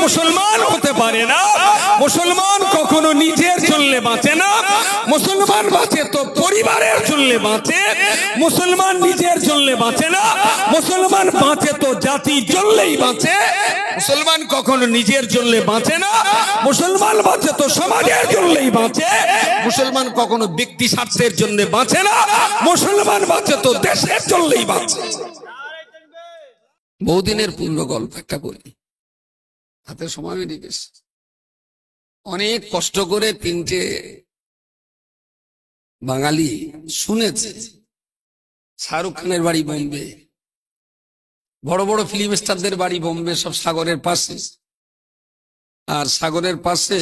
মুসলমান হতে পারে না, মুসলমান কখনো নিজের জন্য বাঁচে না। মুসলমান বাঁচে তো পরিবারের জন্য বাঁচে, মুসলমান নিজের জন্য বাঁচে না, মুসলমান বাঁচে তো জাতির জন্যই বাঁচে। মুসলমান কখনো নিজের জন্য বাঁচে না, মুসলমান বাঁচে তো সমাজের জন্যই বাঁচে। মুসলমান কখনো ব্যক্তি স্বার্থের জন্য বাঁচে না, মুসলমান বাঁচে তো দেশের জন্যই বাঁচে। বহুদিনের পূর্ণ গল্প একটা বলি, হাতে সময় বেরিয়ে গেছে। অনেক কষ্ট করে তিনটে বাঙালি শুনেছে শাহরুখ খানের বাড়ি বোম্বে, বড় বড় ফিল্ম স্টারদের বাড়ি বোম্বে, সব সাগরের পাশে। আর সাগরের পাশে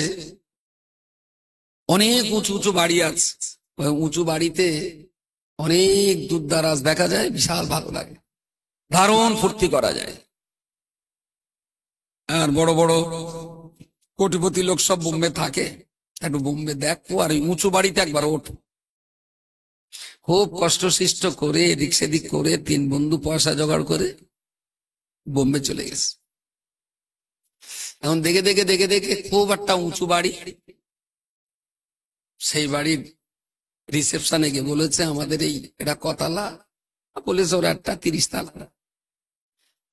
অনেক উঁচু উঁচু বাড়ি আছে, উঁচু বাড়িতে অনেক দূর দারাজ দেখা যায়, বিশাল ভালো লাগে, দারুণ ফুর্তি করা যায়। আর বড় বড় কোটিপতি লোক সব বোম্বে থাকে, একটু বোম্বে দেখো আর উঁচু বাড়িতে একবার ওঠো। খুব কষ্ট সৃষ্ট করে এদিক সেদিক করে তিন বন্ধু পয়সা জোগাড় করে বোম্বে চলে গেছে। এখন দেখে দেখে দেখে দেখে খুব একটা উঁচু বাড়ি, সেই বাড়ির রিসেপশনে গিয়ে বলেছে আমাদের এই এটা কতলা, বলেছে ওরা একটা 30 তালা।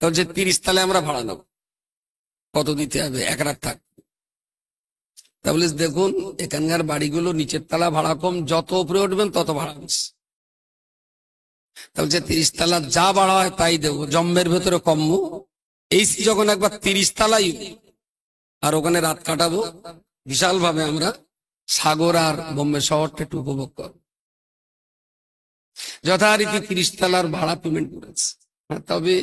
যে 30 তালে আমরা ভাড়া নেবো, কত দিতে হবে, এক রাত থাক। তা বলে দেখুন এখানকার বাড়িগুলো নিচের তালা ভাড়া কম, যত উপরে উঠবেন তত ভাড়া বেশি। তা বলছে 30 তালা যা ভাড়া হয় তাই দেবো, জম্মের ভেতরে কমবো। এই যখন একবার 30 তালাই আর ওখানে রাত কাটাবো, বিশাল ভাবে আমরা সাগর আর বোম্বে শহরটা একটু উপভোগ করবো। যথারীতি 30 তালার ভাড়া পেমেন্ট করেছে। তবে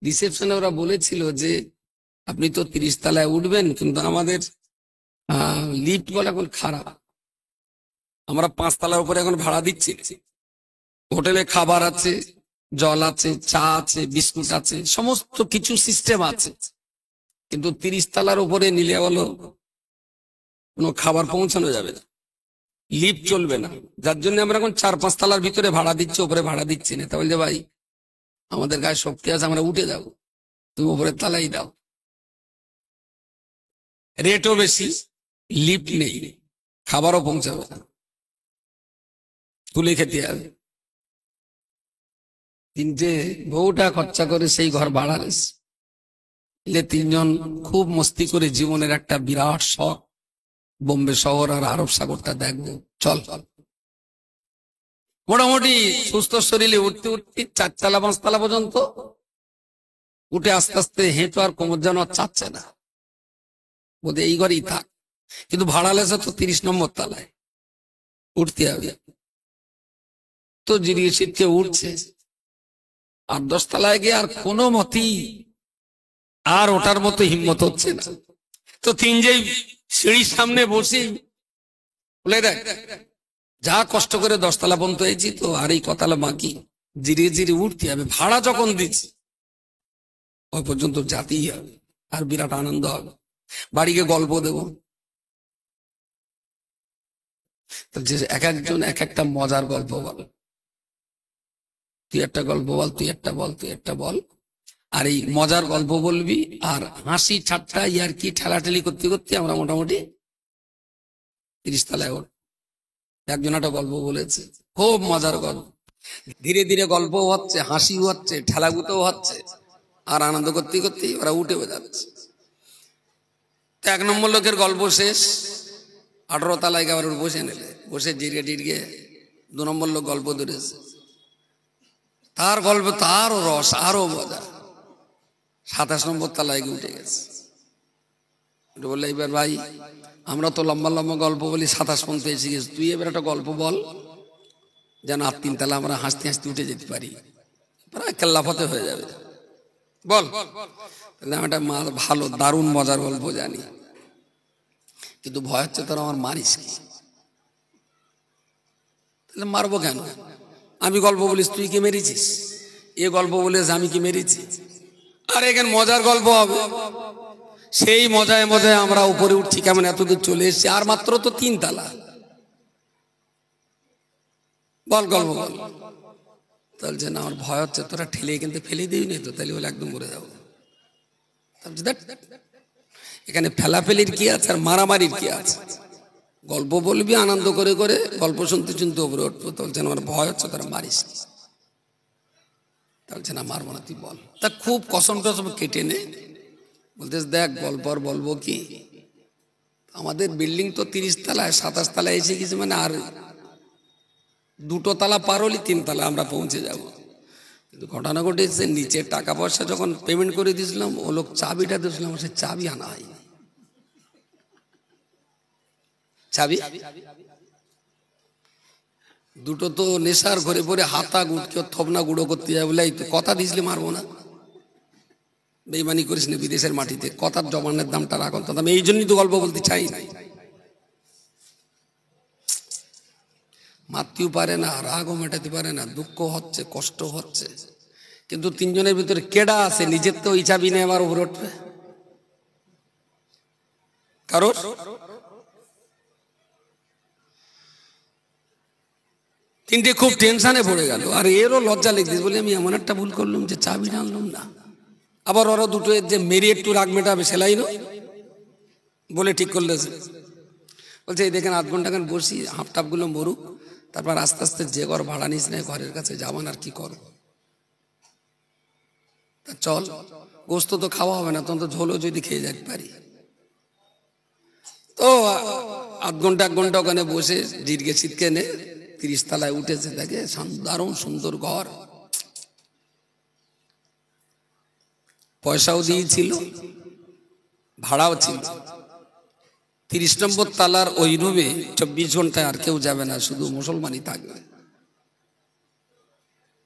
রিসেপশনে ওরা বলেছিল যে আপনি তো 30 তালায় উঠবেন, কিন্তু আমাদের লিফট বলে এখন খারাপ, আমরা 5 তালার উপরে এখন ভাড়া দিচ্ছি। হোটেলে খাবার আছে, জল আছে, চা আছে, বিস্কুট আছে, সমস্ত কিছু সিস্টেম আছে, কিন্তু 30 তালার উপরে নিলে বলো কোনো খাবার পৌঁছানো যাবে না, লিফট চলবে না। যার জন্য আমরা এখন 4-5 তালার ভিতরে ভাড়া দিচ্ছি, উপরে ভাড়া দিচ্ছি না। তাহলে যে ভাই আমাদের গায়ে শক্তি আছে, আমরা উঠে যাবো, তুমি উপরে তালাই দাও। রেটও বেশি, লিফট নেই, খাবারও পৌঁছাবে না, তুলে খেতে হবে। তিনটে বউটা খরচা করে সেই ঘর ভাড়া নিয়েছে। তিনজন খুব মস্তি করে জীবনের একটা বিরাট শখ, বোম্বে শহর আর আরব সাগরটা দেখবো, চল। মোটামুটি সুস্থ শরীরে উঠতে উঠতে 4 তালা 5 তালা পর্যন্ত উঠে আস্তে আস্তে হেঁটো আর কোমর যেন আর চাচ্ছে না, বলতে এই ঘরেই থাক। কিন্তু ভাড়া লেছে তো 30 নম্বর তালায়, উঠতে হবে। তো জিরিয়ে শীতকে উঠছে, 8-10 তালায় গিয়ে আর কোনো মতেই আর ওটার মতো হিম্মত হচ্ছে না। তো যেই সিঁড়ির সামনে বসে বলে দেখ যা কষ্ট করে 10 তালা পর্যন্ত হয়েছি, তো আর এই কতলা বাকি, জিরিয়ে জিরিয়ে উঠতে হবে। ভাড়া যখন দিচ্ছি ওই পর্যন্ত যাতেই হবে, আর বিরাট আনন্দ হবে, বাড়িকে গল্প দেব। যে এক একজন এক একটা মজার গল্প বল, তুই একটা গল্প বল, তুই একটা বল, তুই একটা বল। আর এই মজার গল্প বলবি, আর হাসি ঠাট্টা ইয়ার কি ঠেলাঠেলি করতে করতে আমরা মোটামুটি 30 তালায় ওর। একজন একটা গল্প বলেছে, খুব মজার গল্প, ধীরে ধীরে গল্প হচ্ছে, হাসি হচ্ছে, ঠেলাগুতো হচ্ছে, আর আনন্দ করতে করতে ওরা উঠে যাচ্ছে। 1 নম্বর লোকের গল্প শেষ, 18 তালায় আবার বসে নিলে, বসে জিরিয়ে টিরিয়ে 2 নম্বর লোক গল্প ধরেছে, তার গল্প তারও রস, আরো মজা। 27 নম্বর তালায় উঠে গেছে। বললে এবার ভাই আমরা তো লম্বা লম্বা গল্প বলি, 27 পর্যন্ত এসে গেছি, তুই এবার একটা গল্প বল যেন 3 তালা আমরা হাসতে হাসতে উঠে যেতে পারি, প্রায় কেল্লাফতে হয়ে যাবে, বল। আমি একটা ভালো দারুণ মজার গল্প জানি, কিন্তু ভয় হচ্ছে তোর আমার মারিস কি। তাহলে মারবো কেন, আমি গল্প বলিস তুই কি মেরেছিস, এ গল্প বলিস আমি কি মেরেছি। আর এখানে মজার গল্প হবে, সেই মজায় মজায় আমরা উপরে উঠছি, কেমন এতদূর চলে এসেছি, আর মাত্র তো 3 তালা, বল গল্প বল। তাহলে যে না আমার ভয় হচ্ছে, তোরা ঠেলে কিন্তু ফেলে দিই নি তো, তাহলে বলে একদম মরে যাবো। এখানে ফেলাফেলির কি আছে আর মারামারির কি আছে? গল্প বলবি আনন্দ করে করে, গল্প শুনতে শুনতে উপরে উঠবো, তো বলছেন আমার ভয় হচ্ছে, তারা মারিস। তা বলছে না মারবো না, তুই বল। তা খুব কসম টসম কেটে নে, বলতে দেখ গল্প আর বলবো কি, আমাদের বিল্ডিং তো 30 তলায় 27 তলায় এসে গেছে, মানে আর 2 তলা পার হলে 3 তলা আমরা পৌঁছে যাব। কিন্তু ঘটনা ঘটেছে নিচে টাকা পয়সা যখন পেমেন্ট করে দিয়েছিলাম, ও লোক চাবিটা দিয়েছিলাম, সে চাবি আনা হয়নি। চাবি দুটো তো নেশার ঘরে পরে হাতা গুটকে থবনা গুঁড়ো করতে যাবে বলে, এই তো কথা দিয়েছিলি মারবো না, বেইমানি করিস না বিদেশের মাটিতে, কথার জমানের দামটা রাখুন। তো আমি এই জন্যই তো গল্প বলতে চাই না, মারতেও পারে না, রাগও মেটাতে পারে না, দুঃখ হচ্ছে, কষ্ট হচ্ছে, কিন্তু 3 জনের ভিতরে কেডা আছে নিজের তো ওই চাবি নেই আবার উপরে উঠবে কারোর? তিনটে খুব টেনশনে পড়ে গেল, আর এরও লজ্জা লেগেছে, বলে আমি এমন একটা ভুল করলাম যে চাবি আনলাম না। আবার ওরা দুটো যে মেরে একটু রাগ মেটাবে সেলাই না বলে ঠিক করলে, বলছে এই দেখেন 8 ঘন্টা বসি, হাফ টাপ গুলো মরুক, তারপর আস্তে আস্তে যে ঘর ভাড়া নিস না ঘরের কাছে যাবান, আর কি করো, তা চল, গোস্ত তো খাওয়া হবে না, তখন তো ঝোলও যদি খেয়ে যেতে পারি। তো 8 ঘন্টা 1 ঘন্টা ওখানে বসে জিরগে শীতকে নে 30 তলায় উঠেছে, দেখে দারুণ সুন্দর ঘর, পয়সাও দিয়েছিল, ভাড়াও ছিল। 30 নম্বর তালার ওই রুমে 24 ঘন্টায় আর কেউ যাবে না, শুধু মুসলমানই থাকবে।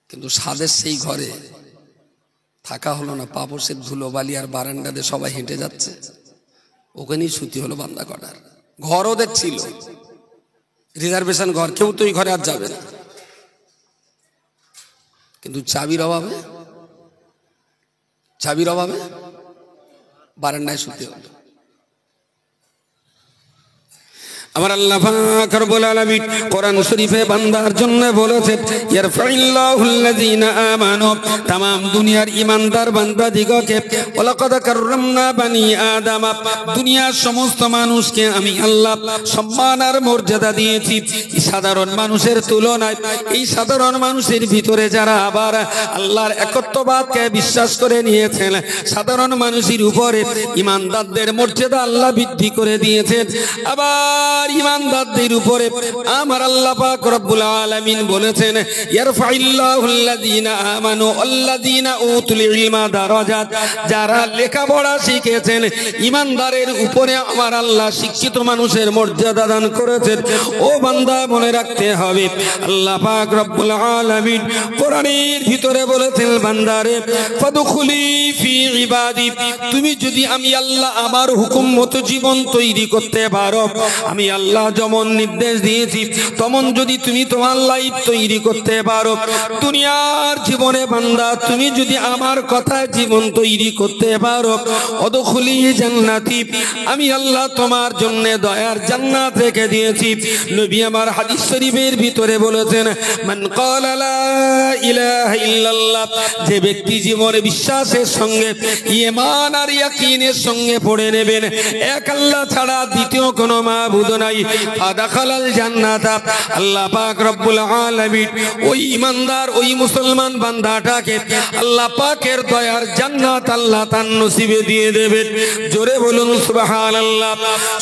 কিন্তু সাদের সেই ঘরে থাকা হলো না, পাপসের ধুলোবালি আর বারান্দাতে সবাই হেঁটে যাচ্ছে, ওখানেই ছুটি হলো বান্দা কটার। ঘরও দেখছিল রিজার্ভেশন ঘর, কেউ তো ওই ঘরে আর যাবে না, কিন্তু চাবির অভাবে বারান্দায় শুতে হলো। আমার আল্লাহ পাক রব্বুল আলামিন কোরআন শরীফে বান্দার জন্য বলেছেন, ইয়ারফাইল্লাহুল্লাযীনা আমানু, तमाम দুনিয়ার ঈমানদার বান্দা দিগকে, ওয়ালাকাদ কাররামনা বানি আদম, দুনিয়ার সমস্ত মানুষকে আমি আল্লাহ সম্মান আর মর্যাদা দিয়েছি সাধারণ মানুষের তুলনায়। এই সাধারণ মানুষের ভিতরে যারা আবার আল্লাহর একত্ববাদকে বিশ্বাস করে নিয়েছেন, সাধারণ মানুষের উপরে ঈমানদারদের মর্যাদা আল্লাহ বৃদ্ধি করে দিয়েছেন। আবার ঈমানদারদের উপরে আমার আল্লাহ পাক রব্বুল আলামিন বলেছেন, ইয়ারফাইল্লাহুল্লাযীনা আমানু ওয়াল্লাযীনা উতুল ইলমা দারাজাত, যারা লেখাপড়া শিখেছেন ঈমানদারের উপরে আমার আল্লাহ শিক্ষিত মানুষের মর্যাদা দান করেছেন। ও বান্দা মনে রাখতে হবে, আল্লাহ পাক রব্বুল আলামিন কোরআনের ভিতরে বলেছেন, বান্দারে ফাদখুলি ফি ইবাদি, তুমি যদি আমি আল্লাহ আমার হুকুম মতো জীবন তৈরি করতে পারো, আমি আল্লাহ যেমন নির্দেশ দিয়েছি তেমন যদি তুমি তোমার লাইফ তৈরি করতে পারো, দুনিয়ার জীবনে বান্দা তুমি যদি আমার কথায় জীবন তৈরি করতে পারো, অদখুলি জান্নাতি, আমি আল্লাহ তোমার জন্য দয়ার জান্নাত রেখে দিয়েছি। নবী আমার হাদিস শরীফের ভিতরে বলেছেন, মান ক্বালা লা ইলাহা ইল্লাল্লাহ, যে ব্যক্তি জীবনে বিশ্বাসের সঙ্গে ঈমান আর ইয়াকিনের সঙ্গে পড়ে নেবেন এক আল্লাহ ছাড়া দ্বিতীয় কোনো মাবুদ নাই, ফাদাখালাল জান্নাত, আল্লাহ পাক রব্বুল আলামিন ওই ঈমানদার ওই মুসলমান বান্দাটাকে আল্লাহ পাকের দয়ার জান্নাত আল্লাহ তার নসিবে দিয়ে দেবেন। জোরে বলুন সুবহানাল্লাহ।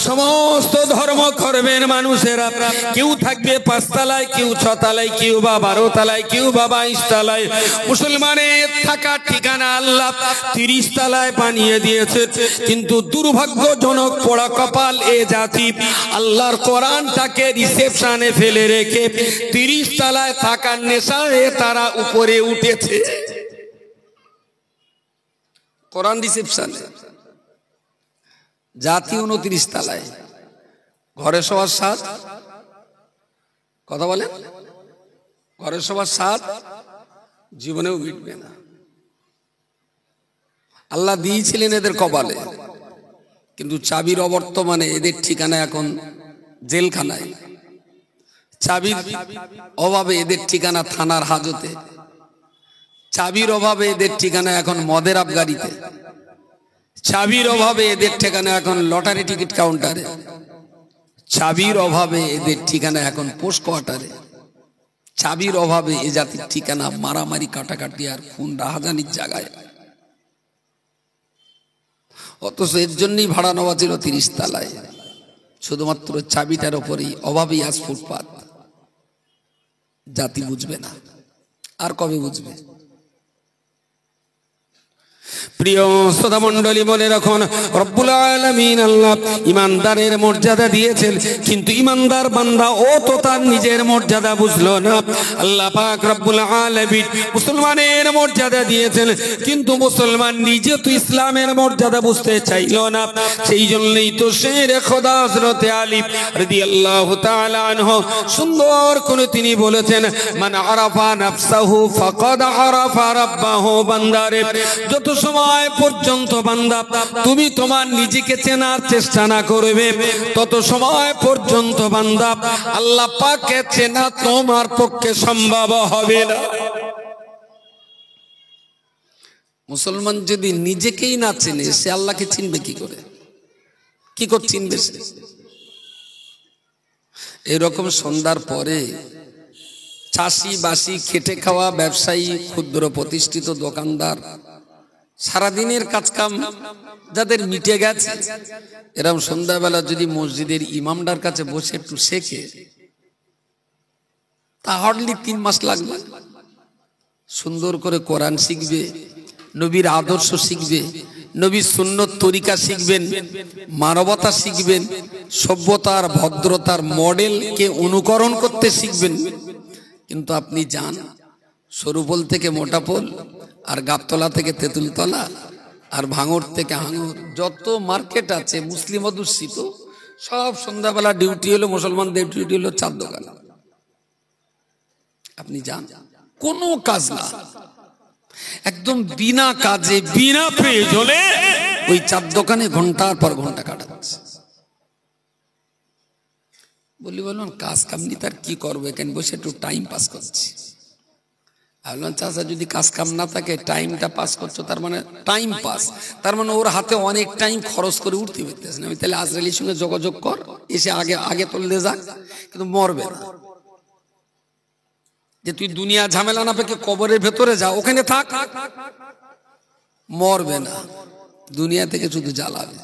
সমস্ত ধর্ম কর্মের মানুষেরা কেউ থাকবে 5 তলায়, কেউ 6 তলায়, কেউ বা 12 তলায়, কেউ বা 22 তলায়। মুসলমানের থাকার ঠিকানা আল্লাহ 30 তলায় বানিয়ে দিয়েছে, কিন্তু দুর্ভাগ্যজনক পোড়া কপাল এ জাতি আল্লাহর কোরআনটাকে রিসেপশনে ফেলে রেখে 30 তলায় থাকার নেশায় তারা উপরে উঠেছে। কোরআন রিসেপশনে জাতি 29 তলায়, ঘরে সবার সাথ, কথা বলে ঘরে সবার সাথ জীবনেও মিটবে না। আল্লাহ দিয়েছিলেন এদের কপালে, কিন্তু চাবির অবর্তমানে এদের ঠিকানা এখন জেলখানায়, চাবির অভাবে এদের ঠিকানা থানার হাজতে, চাবির অভাবে এদের ঠিকানা এখন মদের আবগারিতে, চাবির অভাবে এদের ঠিকানা এখন লটারি টিকিট কাউন্টারে, চাবির অভাবে এদের ঠিকানা এখন পোস্ট কোয়ার্টারে, চাবির অভাবে এ জাতির ঠিকানা মারামারি কাটাকাটি আর খুন রাহাজানির জায়গায়। অথচ এর জন্যই ভাড়া নেওয়া ছিল 30 তলায়, শুধুমাত্র চাবিটার উপরেই। অভাবেই আজ ফুটপাত। জাতি বুঝবে না, আর কবে বুঝবে? প্রিয় শ্রোতা মণ্ডলী, বলে রাখুন, রব্বুল আলামিন আল্লাহ ইমানদারের মর্যাদা দিয়েছেন, কিন্তু ইমানদার বান্দা ও তো তার নিজের মর্যাদা বুঝলো না। আল্লাহ পাক রব্বুল আলামিন মুসলমানের মর্যাদা দিয়েছেন, কিন্তু মুসলমান নিজে তো ইসলামের মর্যাদা বুঝতে চাইলো না। সেই জন্যই তো শের খোদা হযরত আলী রাদিয়াল্লাহু তাআলা আনহু সুন্দর করে তিনি বলেছেন, মান আরাফা নাফসাহু ফাকাদ আরাফা রাব্বাহু। বান্দারে, যত সময় পর্যন্ত বান্দা তুমি তোমার নিজেকে চেনার চেষ্টা না করবে, তত সময় পর্যন্ত বান্দা আল্লাহ পাককে চেনা তোমার পক্ষে সম্ভব হবে না। মুসলমান যদি নিজেকেই না চেনে, সে আল্লাহকে চিনবে কি করে? কি করে চিনবে সে? এরকম সন্ধ্যার পরে চাষি বাসি, খেটে খাওয়া ব্যবসায়ী, ক্ষুদ্র প্রতিষ্ঠিত দোকানদার, সারাদিনের কাজকাম যাদের মিটে গেছে, এরকম সন্ধ্যাবেলা যদি মসজিদের ইমামদার কাছে বসে একটু শেখে, তা হার্ডলি 3 মাস লাগবে। সুন্দর করে কোরআন শিখবে, নবীর আদর্শ শিখবে, নবীর সুন্নত তরিকা শিখবেন, মানবতা শিখবেন, সভ্যতার ভদ্রতার মডেলকে অনুকরণ করতে শিখবেন। কিন্তু আপনি যান সরুপোল থেকে মোটাপোল, আর গাবতলা থেকে তেঁতুলতলা, আর ভাঙর থেকে হাঙর, যত মার্কেট আছে মুসলিম অধ্যুষিত, সব সন্ধ্যাবেলা ডিউটি হলো মুসলমানদের, ডিউটি হলো চার দোকান। আপনি যান, কোনো কাজ না, একদম বিনা কাজে বিনা প্রয়োজনে ওই চার দোকানে ঘন্টার পর ঘন্টা কাটাচ্ছে। বললাম কাজ কামনি তার কি করবো, এখানে বসে একটু টাইম পাস করছি। বললাম চাচা, যদি কাজ কাম না থাকে, টাইমটা পাস করছো, তার মানে টাইম পাস, তার মানে ওর হাতে অনেক টাইম খরচ করে উঠতে পারতেছে না। আমি তাহলে আজরাইলের সঙ্গে যোগাযোগ কর, এসে আগে আগে তুললে যাক, কিন্তু মরবে না। যে তুই দুনিয়া ঝামেলা না পেকে কবরের ভেতরে যা, ওখানে থাক, মরবে না, দুনিয়া থেকে শুধু জ্বালাবে।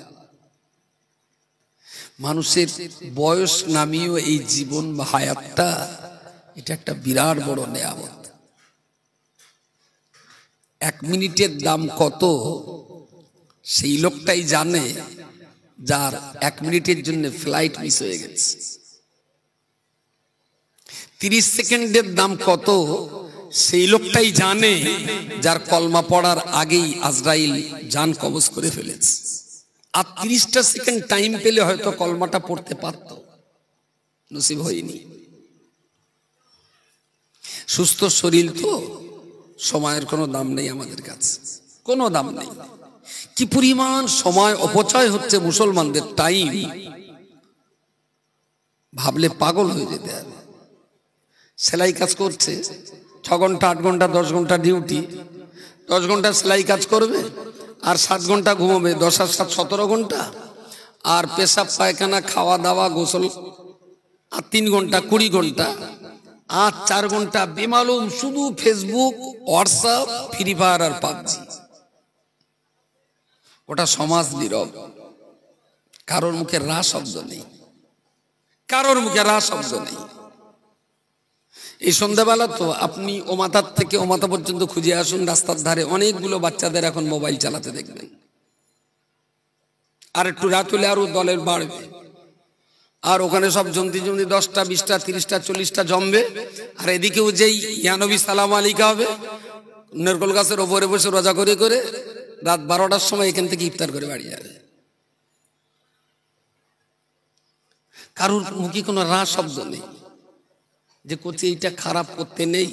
মানুষের বয়স নামিয়েও এই জীবন বা হায়াতটা, এটা একটা বিরাট বড় নেয়ামত। 1 মিনিটের দাম কত সেই লোকটাই জানে, যার 1 মিনিটের জন্য ফ্লাইট মিস হয়ে গেছে। 30 সেকেন্ডের দাম কত সেই লোকটাই জানে, যার কলমা পড়ার আগেই আজরাইল জান কবজ করে ফেলেছে। আর 30টা সেকেন্ড টাইম পেলে হয়তো কলমাটা পড়তে পারত, নসিব হয়নি। সুস্থ শরীর তো, সময়ের কোনো দাম নেই আমাদের কাছে, কোনো দাম নেই। কি পরিমাণ সময় অপচয় হচ্ছে মুসলমানদের, টাইম ভাবলে পাগল হয়ে যেতে হবে। সেলাই কাজ করছে, 6 ঘন্টা 8 ঘন্টা 10 ঘন্টা ডিউটি, 10 ঘন্টা সেলাই কাজ করবে, আর 7 ঘন্টা ঘুমাবে, 10 আর 7 17 ঘন্টা, আর পেশাব পায়খানা খাওয়া দাওয়া গোসল আর 3 ঘন্টা 20 ঘন্টা, আর 4 ঘন্টা বেমালুম শুধু ফেসবুক, হোয়াটসঅ্যাপ, ফ্রি ফায়ার আর পাবজি। ওটা সমাজ নীরব, কারোর মুখে রা শব্দ নেই, কারোর মুখে রা শব্দ নেই। এই সন্ধ্যাবেলা তো আপনি ও মাথার থেকে ও মাথা পর্যন্ত খুঁজে আসুন, রাস্তার ধারে অনেকগুলো বাচ্চাদের এখন মোবাইল চালাতে দেখবেন। আর একটু রাত হলে আরো দলের বাড়বে, আর ওখানে সব জমতি 10টা 20টা 30টা 40টা জমবে, আর এদিকেও যেই ইয়ানবী সালাম আলিকা হবে, নারকেল গাছের ওপরে বসে রোজা করে করে রাত 12টার সময় এখান থেকে ইফতার করে বাড়ি যাবে। কারোর মুখে কোনো রা শব্দ নেই যে করছে এইটা খারাপ করতে নেই,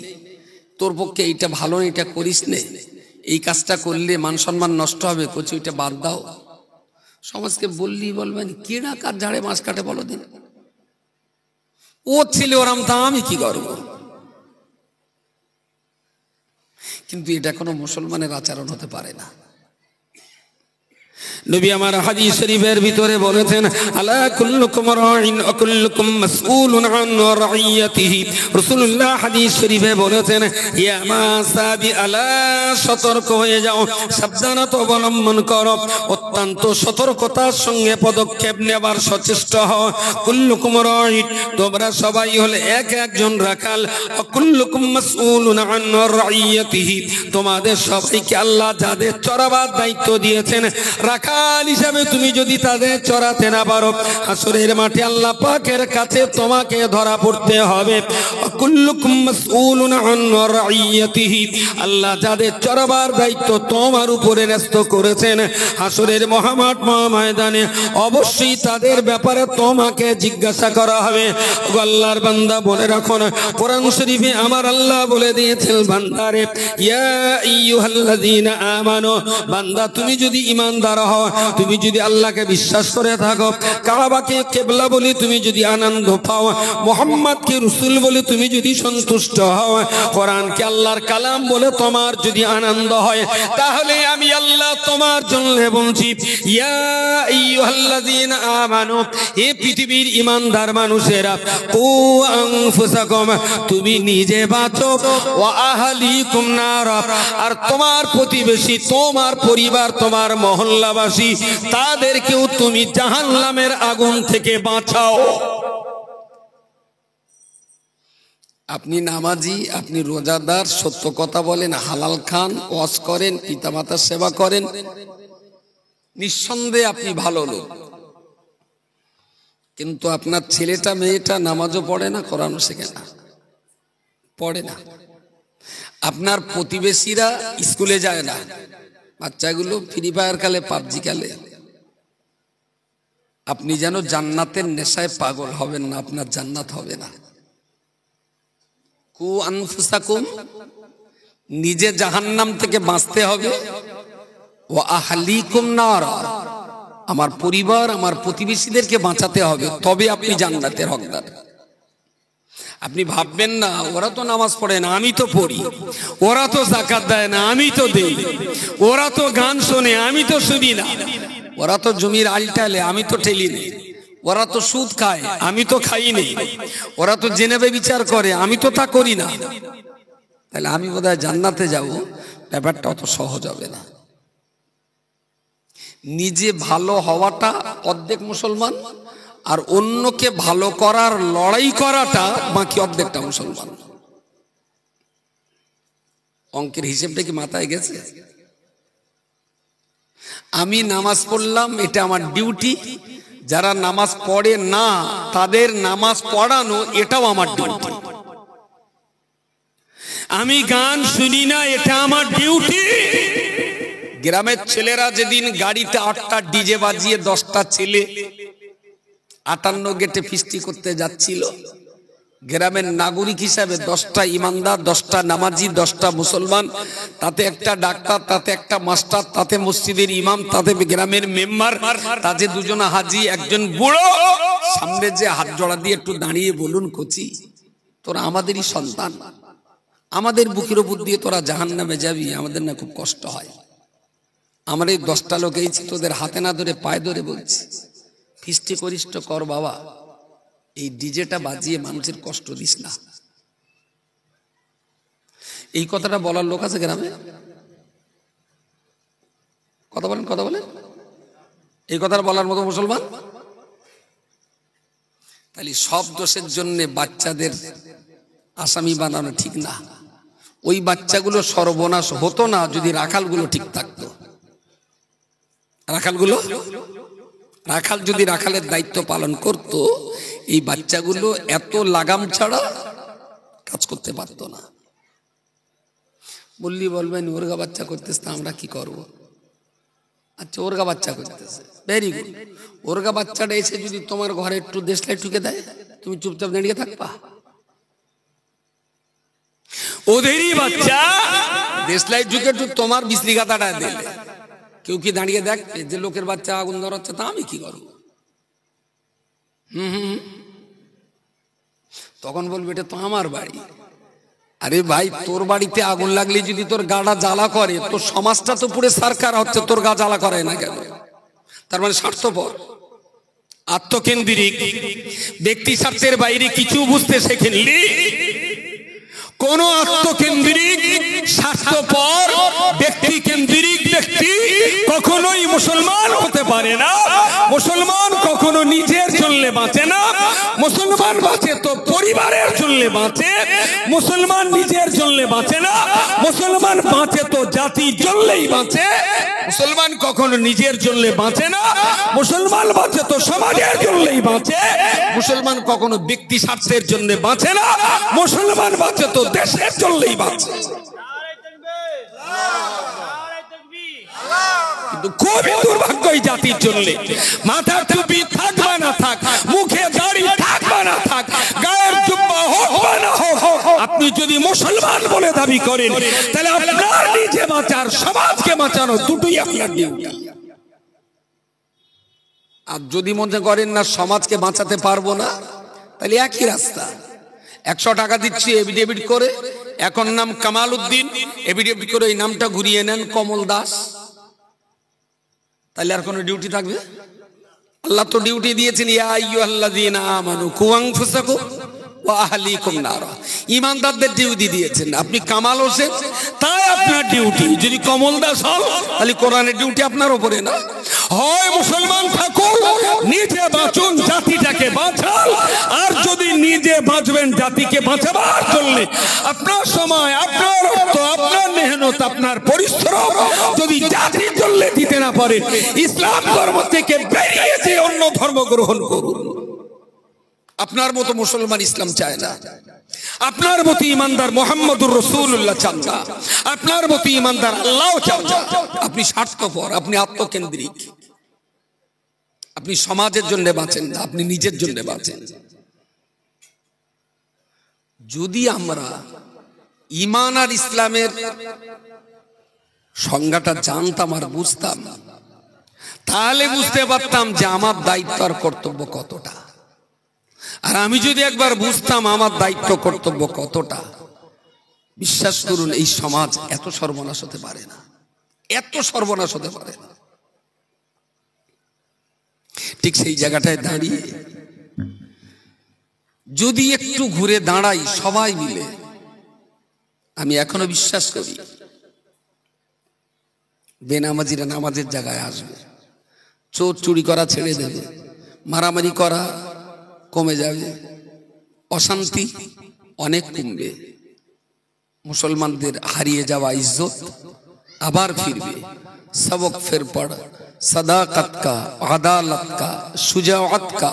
তোর পক্ষে এইটা ভালো, এইটা করিস নে, এই কাজটা করলে মান সম্মান নষ্ট হবে, করছে ওইটা বাদ দাও। সমাজকে বললি বলবেন কেডা কার ঝাড়ে মাছ কাটে বলো দিন, ও ছেলে ওরাম তা আমি কি করব? কিন্তু এটা কোনো মুসলমানের আচরণ হতে পারে না। নবী আমার হাদিস শরীফের ভিতরে বলেছেন, আলা কুল্লুকুম রাইন ওয়া কুল্লুকুম মাসউলুন আন রাইয়াতিহি। রাসূলুল্লাহ হাদিস শরীফে বলেছেন, ইয়া মাসাবি আলা, সতর্ক হয়ে যাও, সাবধানতা অবলম্বন করো, অত্যন্ত সতর্কতার সঙ্গে পদক্ষেপ নেবার সচেষ্ট হও। কুল্লুকুম রাইন, তোমরা সবাই হলে এক একজন রাখাল, ওয়া কুল্লুকুম মাসউলুন আন রাইয়াতিহি, তোমাদের সবাইকে আল্লাহ যাদের চরাবার দায়িত্ব দিয়েছেন, রাখাল হিসাবে তুমি যদি তাদের চড়াতে না পারো, হাসরের মাঠে আল্লাহ পাকের কাছে তোমাকে ধরা পড়তে হবে। কুল্লুকুম মাসউলুন আন রাইয়াতিহি, আল্লাহ যাদের চড়াবার দায়িত্ব তোমার উপরে ন্যস্ত করেছেন, হাসরের মহামাঠ ময়দানে অবশ্যই তাদের ব্যাপারে তোমাকে জিজ্ঞাসা করা হবে। আল্লাহর বান্দা বলে রাখুন, কোরআন শরীফে আমার আল্লাহ বলে দিয়েছেন, বান্দারে, ইয়া আইয়ুহাল্লাযীনা আমানু, বান্দা তুমি যদি ঈমানদার হও, তুমি যদি আল্লাহকে বিশ্বাস করে থাকো, কাবাকে কিবলা বলে তুমি যদি আনন্দ পাও, মুহাম্মদকে রাসূল বলে তুমি যদি সন্তুষ্ট হও, কোরআনকে আল্লাহর কালাম বলে তোমার যদি আনন্দ হয়, তাহলে আমি আল্লাহ তোমার জন্য বলছি, ইয়া আইয়ুহাল্লাযীনা আমানু, হে পৃথিবীর ঈমানদার মানুষেরা, কু আনফুসাকুম, তুমি নিজে বাঁচো, ওয়া আহলিকুম নারা, আর তোমার প্রতিবেশী, তোমার পরিবার, তোমার মহল্লাবাসী, তাদেরকেও তুমি জাহান্নামের আগুন থেকে বাঁচাও। আপনি নামাজি, আপনি রোজাদার, সত্য কথা বলেন, হালাল খান, ওয়াজ করেন, পিতামাতার সেবা করেন, নিঃসন্দেহে আপনি ভালো লোক। কিন্তু আপনার ছেলেটা মেয়েটা নামাজও পড়ে না, কোরআনও শেখে না, পড়ে না। আপনার প্রতিবেশীরা স্কুলে যায় না, বাচ্চাগুলো ফ্রি ফায়ার খেলে, পাবজি খেলে। আপনি যেন জান্নাতের নেশায় পাগল হবেন না, আপনার জান্নাত হবে না। কু আনফুসাকুম, নিজে জাহান্নাম থেকে বাঁচতে হবে, ওয়া আহলিকুম নার, আমার পরিবার, আমার প্রতিবেশীদেরকে বাঁচাতে হবে, তবে আপনি জান্নাতের হকদার। আপনি ভাববেন না, ওরা তো নামাজ পড়ে না, আমি তো পড়ি, ওরা তো যাকাত দেয় না, আমি তো দেই, ওরা তো গান শোনে, আমি তো শুনি না, ওরা তো জমির আল টালে, আমি তো ঠেলি নেই, ওরা তো সুদ খায়, আমি তো খাই নেই, ওরা তো জেনেবে বিচার করে, আমি তো তা করি না, তাহলে আমি বোধহয় জান্নাতে যাব, ব্যাপারটা অত সহজ হবে না। নিজে ভালো হওয়াটা অর্ধেক মুসলমান, আর অন্যকে ভালো করার লড়াই করাটা বাকি অর্ধেকটা মুসলমান। অঙ্কের হিসেবটা কি মাথায় গেছে? আমি নামাজ পড়লাম, এটা আমার ডিউটি, যারা নামাজ পড়ে না তাদের নামাজ পড়ানো, এটাও আমার ডিউটি। আমি গান শুনি না, এটা আমার ডিউটি। গ্রামের ছেলেরা যেদিন গাড়িতে 8টা ডিজে বাজিয়ে 10টা ছেলে 58 গেটে ফিস্টি করতে যাচ্ছিল, গ্রামের নাগরিক হিসাবে 10টা ইমানদার, 10টা নামাজি, 10টা মুসলমান, তাতে একটা ডাক্তার, তাতে একটা মাস্টার, তাতে মসজিদের ইমাম, তাতে গ্রামের মেম্বার, তাতে দুজনা হাজি, একজন বুড়ো, সামনে যে হাত জোড়া দিয়ে একটু দাঁড়িয়ে বলুন, কচি তোরা আমাদেরই সন্তান, আমাদের বুকের উপর দিয়ে তোরা জাহান্নামে যাবি, আমাদের না খুব কষ্ট হয়। আমার এই 10টা লোক এইছি, তোদের হাতে না ধরে পায়ে ধরে বলছি, ফিস্টি করিষ্ট কর বাবা, এই ডিজেটা বাজিয়ে মানুষের কষ্ট দিস না। এই কথাটা বলার লোক আছে গ্রামে? কথা বলেন, কথা বলেন, এই কথাটা বলার মতো মুসলমান? তাহলে সব দোষের জন্য বাচ্চাদের আসামি বানানো ঠিক না। ওই বাচ্চাগুলো সর্বনাশ হতো না যদি রাখালগুলো ঠিক থাকতো। রাখাল যদি রাখালের দায়িত্ব পালন করত, এই বাচ্চাগুলো এত লাগাম ছাড়া কাজ করতে পারত না। বলবেন ওরগা বাচ্চা করতেছে, আমরা কি করব? আচ্ছা, ওরগা বাচ্চা করতেছে, ভেরি গুড। ওরগা বাচ্চাটা এসে যদি তোমার ঘরে একটু দেশলাই ঠুকে দেয়, তুমি চুপচাপ দাঁড়িয়ে থাকবা? ওদেরই বাচ্চা দেশলাই ঠুকে তোমার বিজলি গাতাটা দিলে, কেউ কি দাঁড়িয়ে দেখ যে লোকের বাচ্চা আগুন ধরাচ্ছে, তা আমি কি করবো? তখন বলবে এটা তো আমার বাড়ি। আরে ভাই, তোর বাড়িতে আগুন লাগলে যদি তোর গাটা জ্বালা করে, তোর সমাজটা তো পুরো সরকার হচ্ছে, তোর গা জ্বালা করে না কেন? তার মানে স্বার্থপর, আত্মকেন্দ্রিক, ব্যক্তি স্বার্থের বাইরে কিছু বুঝতে শেখেননি। কোন আত্মকেন্দ্রিক, স্বার্থপর, ব্যক্তি কেন্দ্রিক ব্যক্তি কখনোই মুসলমান হতে পারে না। মুসলমান কখনো নিজের জন্য বাঁচে না। মুসলমান বাঁচে তো পরিবারের জন্য বাঁচে। মুসলমান নিজের জন্য বাঁচে না, মুসলমান বাঁচে তো জাতির জন্যই বাঁচে। মুসলমান কখনো নিজের জন্য বাঁচে না, মুসলমান বাঁচে তো সমাজের জন্যই বাঁচে। মুসলমান কখনো ব্যক্তি স্বার্থের জন্য বাঁচে না, মুসলমান বাঁচে তো দেশের জন্যই বাঁচে। কিন্তু খুবই দুর্ভাগ্য এই জাতির জন্য। মাথার টুপি থাক বা না থাক, মুখে দাড়ি থাক বা না থাক, গায়ের জুব্বা হোক বা না হোক, আপনি যদি মুসলমান বলে দাবি করেন তাহলে আপনার নিজে বাঁচার, সমাজকে বাঁচানো দুটোই আপনার ডিউটি। আর যদি মনে করেন না সমাজকে বাঁচাতে পারবো না, তাহলে একই রাস্তা। 100 টাকা দিচ্ছি এফিডেভিট করে, এখন নাম কামাল উদ্দিন, এফিডেভিট করে এই নামটা ঘুরিয়ে নেন কমল দাস, তাহলে আর কোনো ডিউটি থাকবে? আল্লাহ তো ডিউটি দিয়েছেন, ইয়া আইয়ুহাল্লাযীনা আমানু কু আনফুসাকুম ওয়া আহলিকুম নারা। ঈমানদারদের ডিউটি দিয়েছেন। আপনি কামাল হোসেন, তাই আপনার ডিউটি। যদি কমল দাস হন তাহলে কোরআনের ডিউটি আপনার উপরে না। হয় মুসলমান থাকুন, নিজে বাঁচুন, জাতিটাকে বাঁচান। আর যদি নিজে বাঁচবেন জাতিকে বাঁচাবার জন্য আপনার সময়, আপনার অর্থ, আপনার মেহনত, আপনার পরিশ্রম যদি জাতির জন্য দিতে না পারেন, ইসলাম ধর্ম থেকে বেরিয়ে যে অন্য ধর্ম গ্রহণ করুন। আপনার মতো মুসলমান ইসলাম চায় না, আপনার মতো ইমানদার মুহাম্মদুর রাসূলুল্লাহ চান না, আপনার মতো ইমানদার আল্লাহ চান না। আপনি স্বার্থপর, আপনি আত্মকেন্দ্রিক, আপনি সমাজের জন্য বাঁচেন না, আপনি নিজের জন্য বাঁচেন। যদি আমরা ঈমান আর ইসলামের সংজ্ঞাটা জানতাম আর বুঝতাম, তাহলে বুঝতে পারতাম যে আমার দায়িত্ব আর কর্তব্য কতটা। আর আমি যদি একবার বুঝতাম আমার দায়িত্ব কর্তব্য কতটা, বিশ্বাস করুন এই সমাজ এত সর্বনাশ হতে পারে না, এত সর্বনাশ হতে পারে না। ঠিক সেই জায়গাটায় দাঁড়িয়ে যদি একটু ঘুরে দাঁড়াই সবাই মিলে, আমি এখনো বিশ্বাস করি বেনামাজিরা নামাজের জায়গায় আসবে, চোর চুরি করা ছেড়ে দেবে, মারামারি করা কমে যাবে, অশান্তি অনেক কমবে, মুসলমানদের হারিয়ে যাওয়া ইজ্জত আবার ফিরবে। सबक फिर पढ़, सदाकत का, अदालत का, शुजाअत का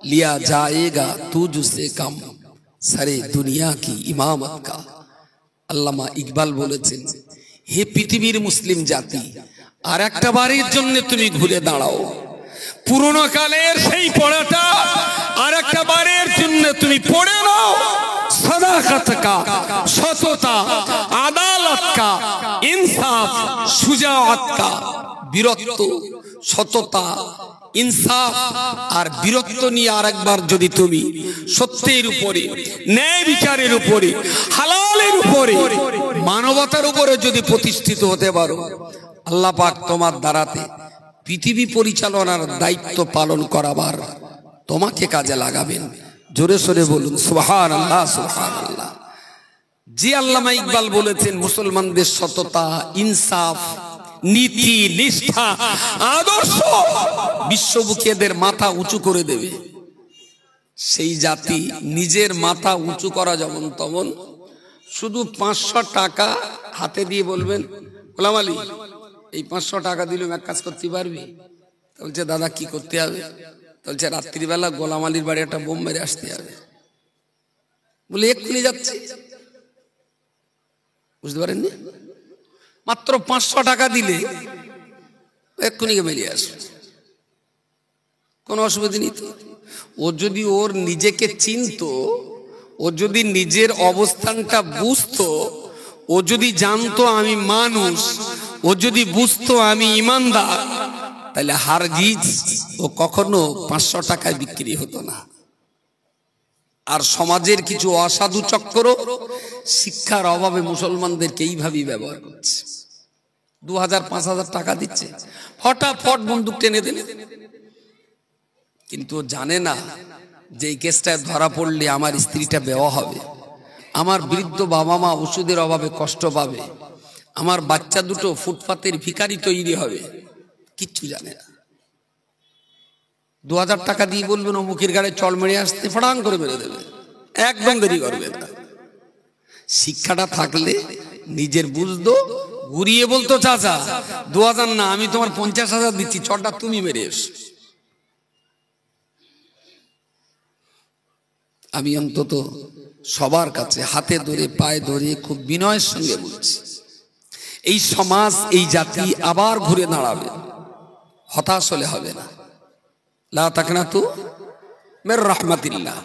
लिया जाएगा तुझसे कम, सारे दुनिया की इमामत का। আল্লামা ইকবাল বলেছেন, হে পৃথিবীর মুসলিম জাতি, আর একটা বারের জন্য তুমি ঘুরে দাঁড়াও, পুরনো কালের সেই পড়াটা আর একটা বারের জন্য তুমি পড়ে নাও। सदाकत का, सतता, আদালত का, इंसाफ, शुजाअत का, বীরত্ব, সততা, ইনসাফ আর বীরত্ব নিয়ে আরেকবার যদি তুমি সত্যের উপরে, ন্যায় বিচারের উপরে, হালালের উপরে, মানবতার উপরে যদি প্রতিষ্ঠিত হতে পারো, আল্লাহ পাক তোমার দ্বারাতে পৃথিবী পরিচালনার দায়িত্ব পালন করাবার তোমাকে কাজে লাগাবেন। জোরে সোরে বলুন সুবহানাল্লাহ, সুবহানাল্লাহ। যে আল্লামা ইকবাল বলেছেন মুসলমানদের সততা, ইনসাফ, নীতি, নিষ্ঠা, আদর্শ বিশ্ববুকে এদের মাথা উঁচু করে দেবে, সেই জাতি নিজের মাথা উঁচু করা যেমন তেমন, শুধু 500 টাকা হাতে দিয়ে বলবেন, গোলাম আলী এই 500 টাকা দিলাম, এক কাজ করতে পারবি? বলছে দাদা কি করতে হবে? বলছে রাত্রিবেলা গোলাম আলীর বাড়ি একটা বোম মেরে আসতে হবে। বলে এক্ষুনি যাচ্ছে, বুঝতে পারেননি? মাত্র 500 টাকা দিলে এক্ষুনি বেরিয়ে আসবে, কোনো অসুবিধা নেই তো। ও যদি ওর নিজেকে চিনতো, ও যদি নিজের অবস্থানটা বুঝতো, ও যদি জানতো আমি মানুষ, ও যদি বুঝতো আমি ইমানদার, তাহলে হারগিজ ও কখনো 500 টাকায় বিক্রি হতো না। আর সমাজের কিছু অসাধু চক্র শিক্ষার অভাবে মুসলমানদেরকে এইভাবেই ব্যবহার করছে। 2000 5000 টাকা দিচ্ছে, ফটাফট বন্দুক টেনে দিলে। কিন্তু জানে না যে এই কেসটায় ধরা পড়লে আমার স্ত্রীটা বেওয়া হবে, আমার বৃদ্ধ বাবা মা ওষুধের অভাবে কষ্ট পাবে, আমার বাচ্চা দুটো ফুটপাতের ভিখারি তৈরি হবে। কিচ্ছু জানে না। 2000 টাকা দিয়ে বলবেন অমুকের গাড়ি চল মেরে আসতে, ফটাং করে মেরে দেবে, একদম দেরি করবে না। শিক্ষাটা থাকলে নিজের বুঝতো, ঘুরিয়ে বলতো চাচা 2000 না, আমি তোমার 50,000 দিচ্ছি, চলটা তুমি মেরে এস। আমি অন্তত সবার কাছে হাতে ধরে পায়ে ধরে খুব বিনয়ের সঙ্গে বলছি, এই সমাজ এই জাতি আবার ঘুরে দাঁড়াবে, হতাশ হলে হবে না। লা তাকনাতু মির রাহমাতিল্লাহ।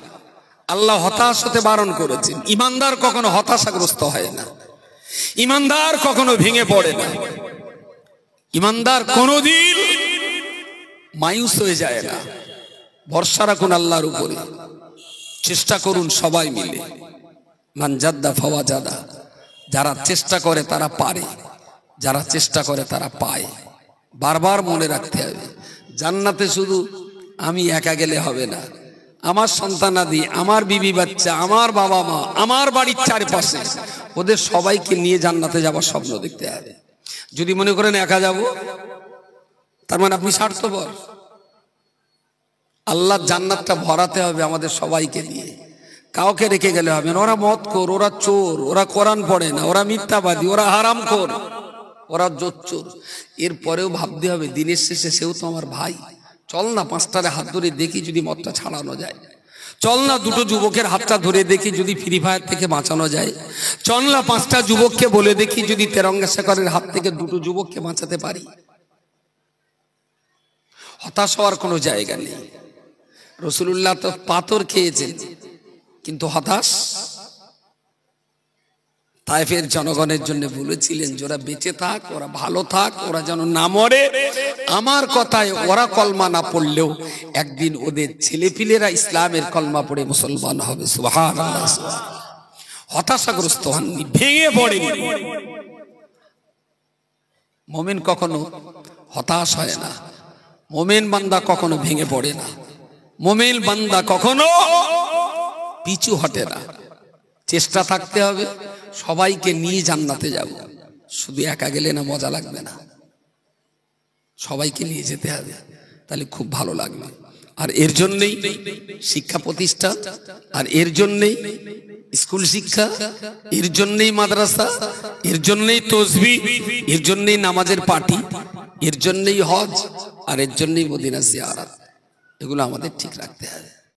আল্লাহ হতাশ হতে বারণ করেছেন। ইমানদার কখনো হতাশাগ্রস্ত হয় না, ইমানদার কখনো ভেঙে পড়ে না, ইমানদার কোনোদিন মায়ুস হয়ে যায় না। ভরসা রাখুন আল্লাহর উপরে, চেষ্টা করুন সবাই মিলে। মান জাদ্দা ফাওয়াজাদা। যারা চেষ্টা করে তারা পারে, যারা চেষ্টা করে তারা পায়। বারবার মনে রাখতে হবে, জান্নাতে শুধু আমি একা গেলে হবে না, আমার সন্তানাদি, আমার বিবি বাচ্চা, আমার বাবা মা, আমার বাড়ির চারপাশে, ওদের সবাইকে নিয়ে জান্নাতে যাবার স্বপ্ন দেখতে হবে। যদি মনে করেন একা যাব, তার মানে আপনি স্বার্থপর। আল্লাহ জান্নাতটা ভরাতে হবে আমাদের সবাইকে নিয়ে, কাউকে রেখে গেলে হবে না। ওরা মদখোর, ওরা চোর, ওরা কোরআন পড়ে না, ওরা মিথ্যাবাদী, ওরা হারামখোর, ওরা জোচ্চোর। এরপরেও ভাবতে হবে দিনের শেষে সেও তো আমার ভাই। চল না 5টারে হাত ধরে দেখি যদি মদটা ছাড়ানো যায়, চল না 2টো যুবকের হাতটা ধরে দেখি যদি ফ্রি ফায়ার থেকে বাঁচানো যায়, চল না 5টা যুবককে বলে দেখি যদি তেরঙ্গা শেখরের হাত থেকে 2টো যুবককে বাঁচাতে পারি। হতাশ হওয়ার কোনো জায়গা নেই। রাসূলুল্লাহ তো পাথর খেয়েছেন কিন্তু হতাশ। তায়েফের জনগণের জন্য বলেছিলেন যে ওরা বেঁচে থাক, ওরা ভালো থাক, ওরা যেন না মরে। আমার কথায় ওরা কলমা না পড়লেও একদিন ওদের ছেলেপিলেরা ইসলামের কলমা পড়ে মুসলমান হবে। সুবহানাল্লাহ। হতাশাগ্রস্ত হননি, ভেঙে পড়েনি। মুমিন কখনো হতাশ হয় না, মুমিন বান্দা কখনো ভেঙে পড়ে না, মুমিন বান্দা কখনো পিছু হটে না। চেষ্টা থাকতে হবে, সবাইকে নিয়ে জান্নাতে যাব। শুধু একা গেলে না মজা লাগবে না, সবাইকে নিয়ে যেতে হবে, তাহলে খুব ভালো লাগবে। আর এর জন্যই শিক্ষা প্রতিষ্ঠান, আর এর জন্যই স্কুল শিক্ষা, এর জন্যই মাদ্রাসা, এর জন্যই তসবিহ, এর জন্যই নামাজের পার্টি, এর জন্যই হজ, আর এর জন্যই মদিনা জিয়ারত। এগুলো আমাদের ঠিক রাখতে হবে।